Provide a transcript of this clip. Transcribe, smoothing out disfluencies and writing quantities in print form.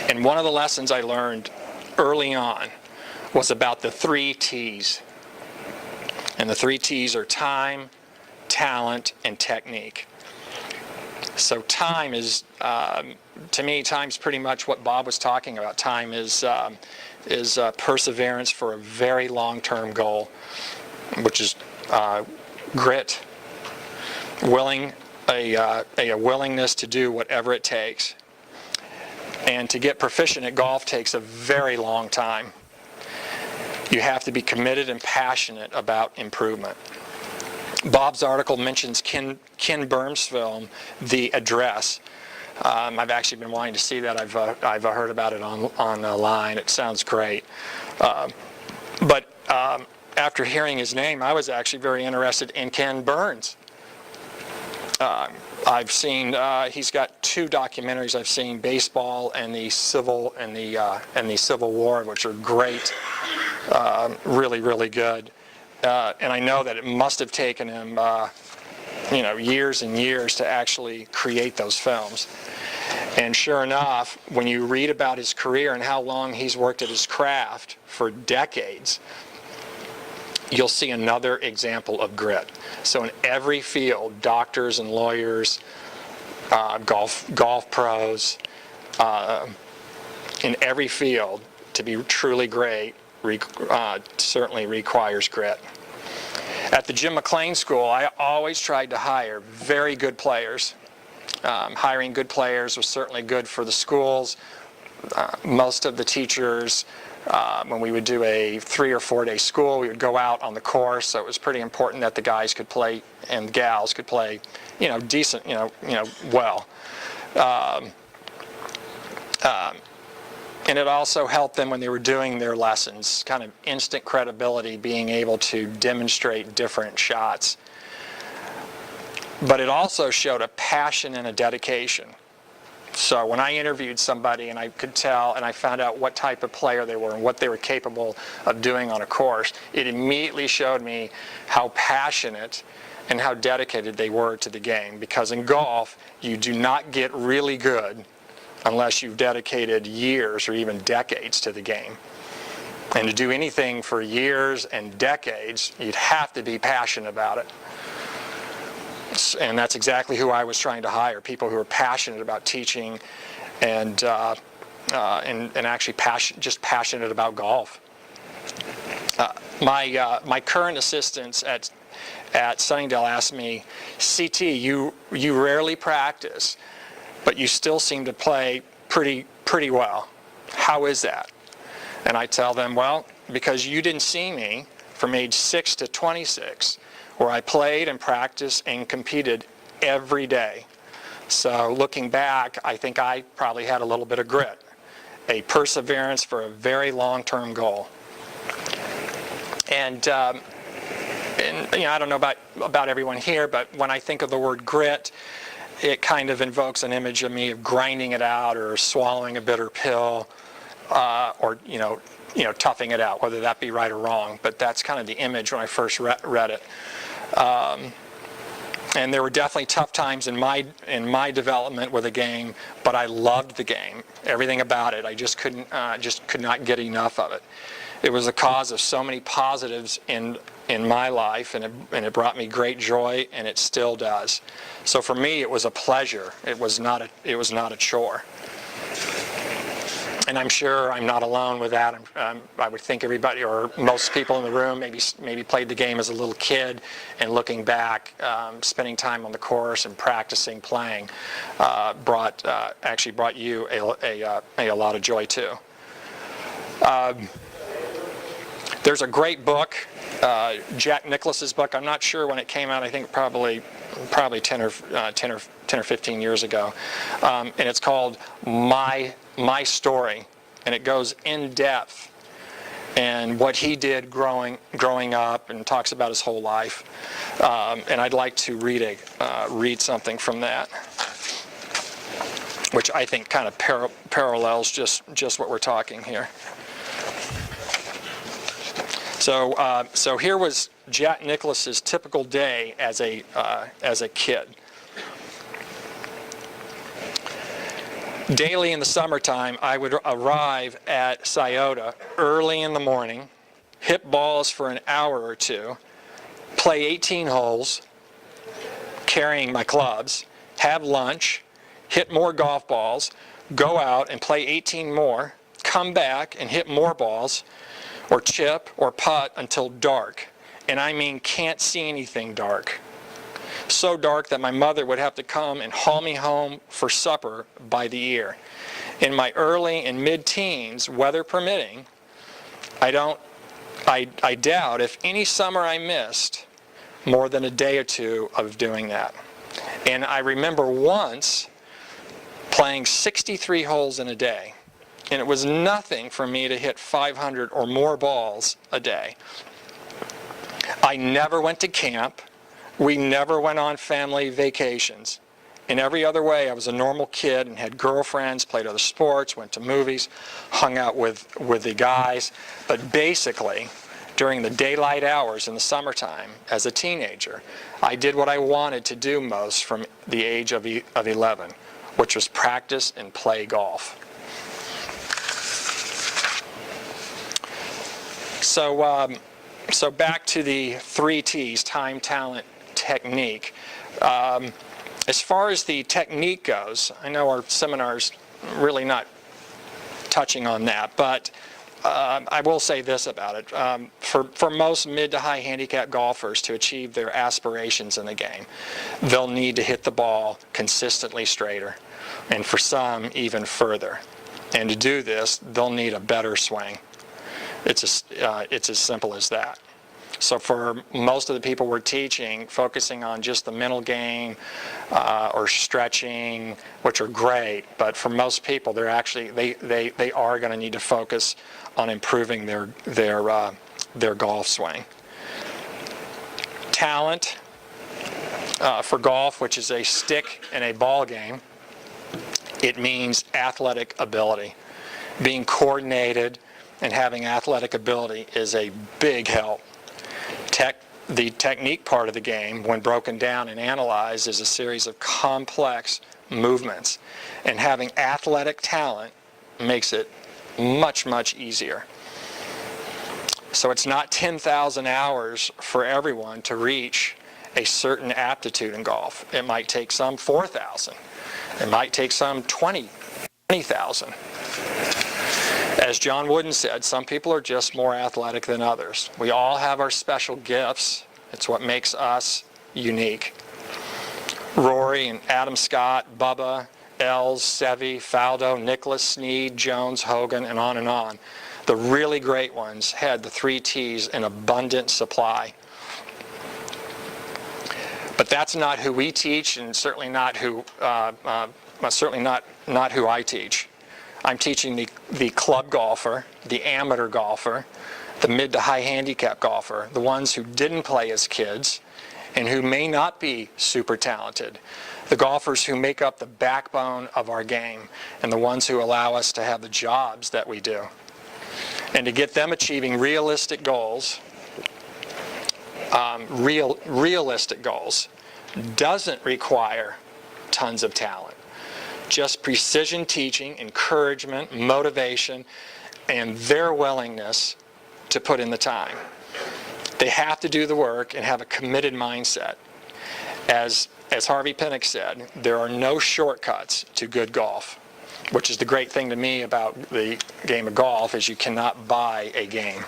And one of the lessons I learned early on was about the 3 T's. And the 3 T's are time, talent, and technique. So time is, to me, time's pretty much what Bob was talking about. Time is perseverance for a very long-term goal, which is grit, a willingness to do whatever it takes. And to get proficient at golf takes a very long time. You have to be committed and passionate about improvement. Bob's article mentions Ken Burns' film, The Address. I've actually been wanting to see that. I've heard about it online. It sounds great. But after hearing his name, I was actually very interested in Ken Burns. I've seen he's got 2 documentaries I've seen, Baseball and the Civil War, which are great, really, really good. And I know that it must have taken him, years and years to actually create those films. And sure enough, when you read about his career and how long he's worked at his craft for decades, you'll see another example of grit. So in every field, doctors and lawyers, golf pros, in every field, to be truly great certainly requires grit. At the Jim McLean School, I always tried to hire very good players. Hiring good players was certainly good for the schools. Most of the teachers, when we would do a 3 or 4 day school, we would go out on the course. So it was pretty important that the guys could play and the gals could play, decent, well. And it also helped them when they were doing their lessons, kind of instant credibility, being able to demonstrate different shots. But it also showed a passion and a dedication. So when I interviewed somebody and I could tell and I found out what type of player they were and what they were capable of doing on a course, it immediately showed me how passionate and how dedicated they were to the game. Because in golf, you do not get really good unless you've dedicated years or even decades to the game. And to do anything for years and decades, you'd have to be passionate about it. And that's exactly who I was trying to hire, people who are passionate about teaching and actually just passionate about golf. My current assistants at Sunningdale asked me, CT, you rarely practice, but you still seem to play pretty well. How is that? And I tell them, well, because you didn't see me from age 6 to 26, where I played and practiced and competed every day. So looking back, I think I probably had a little bit of grit, a perseverance for a very long-term goal. And I don't know about everyone here, but when I think of the word grit, it kind of invokes an image of me of grinding it out or swallowing a bitter pill, or toughing it out, whether that be right or wrong. But that's kind of the image when I first read it. And there were definitely tough times in my development with the game, but I loved the game, everything about it. I just could not get enough of it. It was the cause of so many positives in my life, and it brought me great joy, and it still does. So for me, it was a pleasure. It was not a chore. And I'm sure I'm not alone with that. I would think everybody, or most people in the room, maybe played the game as a little kid, and looking back, spending time on the course and practicing playing actually brought you a lot of joy too. There's a great book, Jack Nicklaus's book. I'm not sure when it came out. I think probably 10 or 15 years ago, and it's called My Story, and it goes in depth and what he did growing up, and talks about his whole life. And I'd like to read something from that, which I think kind of parallels just what we're talking here. So here was Jack Nicklaus's typical day as a kid. Daily in the summertime, I would arrive at Scioto early in the morning, hit balls for an hour or two, play 18 holes, carrying my clubs, have lunch, hit more golf balls, go out and play 18 more, come back and hit more balls, or chip or putt until dark. And I mean can't see anything dark. So dark that my mother would have to come and haul me home for supper by the ear. In my early and mid-teens, weather permitting, I doubt if any summer I missed more than a day or two of doing that. And I remember once playing 63 holes in a day, and it was nothing for me to hit 500 or more balls a day. I never went to camp. We never went on family vacations. In every other way, I was a normal kid and had girlfriends, played other sports, went to movies, hung out with the guys. But basically, during the daylight hours in the summertime, as a teenager, I did what I wanted to do most from the age of 11, which was practice and play golf. So back to the 3 T's, time, talent, technique. As far as the technique goes, I know our seminar's really not touching on that, but I will say this about it. For most mid to high handicap golfers to achieve their aspirations in the game, they'll need to hit the ball consistently straighter, and for some even further. And to do this, they'll need a better swing. It's as simple as that. So for most of the people we're teaching, focusing on just the mental game or stretching, which are great, but for most people, they're actually they are going to need to focus on improving their golf swing. Talent for golf, which is a stick and a ball game, it means athletic ability. Being coordinated and having athletic ability is a big help. The technique part of the game, when broken down and analyzed, is a series of complex movements. And having athletic talent makes it much, much easier. So it's not 10,000 hours for everyone to reach a certain aptitude in golf. It might take some 4,000. It might take some 20,000. As John Wooden said, some people are just more athletic than others. We all have our special gifts. It's what makes us unique. Rory and Adam Scott, Bubba, Els, Seve, Faldo, Nicklaus, Snead, Jones, Hogan, and on and on. The really great ones had the 3 T's in abundant supply. But that's not who we teach, and certainly not who not who I teach. I'm teaching the club golfer, the amateur golfer, the mid to high handicap golfer, the ones who didn't play as kids and who may not be super talented, the golfers who make up the backbone of our game, and the ones who allow us to have the jobs that we do. And to get them achieving realistic goals, realistic goals doesn't require tons of talent. Just precision teaching, encouragement, motivation, and their willingness to put in the time. They have to do the work and have a committed mindset. As Harvey Pinnock said, there are no shortcuts to good golf, which is the great thing to me about the game of golf, is you cannot buy a game.